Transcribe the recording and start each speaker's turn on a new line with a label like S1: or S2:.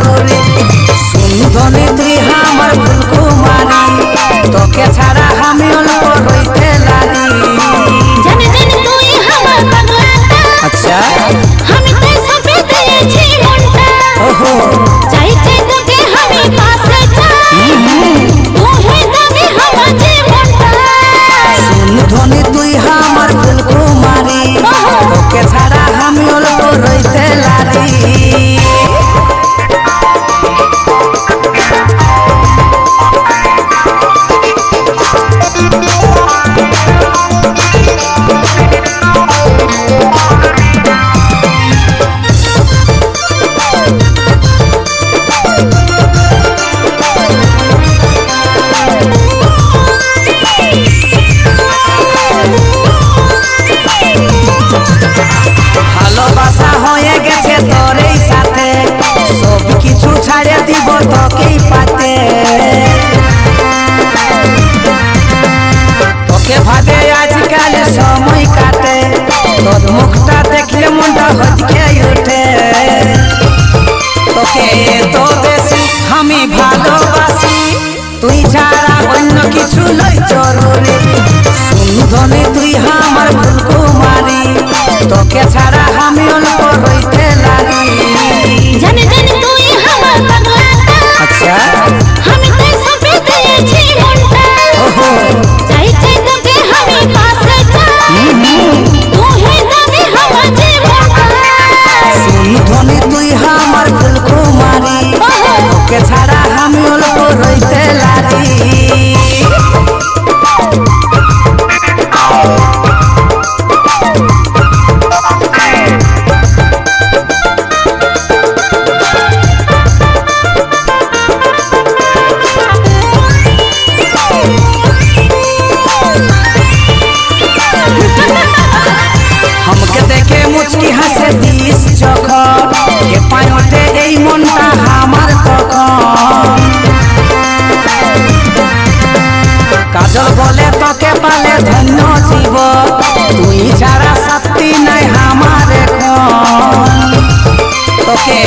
S1: জরুরি সুন্ধনি তুই আমার ফুলকুমারি তোকে ছাড়া আমি অল্প রইতে লারি
S2: জানি জানি তুই আমার পাগলাটা
S1: আচ্ছা
S2: আমি তাই সবে দিয়েছি মনটা
S1: ওহো
S2: চাই চাই তোকে আমি পাশে চাই তুই দামি আমার জীবনটা
S1: সুন্ধনি তুই আমার ফুলকুমারি তোকে ছাড়া আমি অল্প রইতে লারি ভালোবাসা হয়ে গেছে তোর এই সাথে সব কিছু ছাড়ে দিব তোকেই পাতে তোকে ভাবে আজকাল সময় কাটে তোর মুখটা দেখলে মনটা হজকে ওঠে তোকে এত বেশি আমি ভালোবাসি তুই ছাড়া অন্য কিছু নয় জরুরি সুন্ধনি তুই আমার ফুলকুমারি তোকে ছাড়া আমি অল্প রইতে লারি
S2: জানি জানি তুই আমার পাগলাটা
S1: আচ্ছা
S2: আমি তাই সবে দিয়েছি মনটা
S1: ওহো
S2: চাই চাই তোকে আমি পাশে চাই তুই দামি আমার জীবনটা
S1: সুন্ধনি তুই আমার ফুলকুমারি তোকে ছাড়া আমি অল্প রইতে লারি हमके देखे मुचकी हंसे दिस जखन के पायोटे এই মনটা আমার তখন কাজল বলে তোকে পালে ধন্য জীব তুই ছাড়া সত্যি নাই আমার এখন তোকে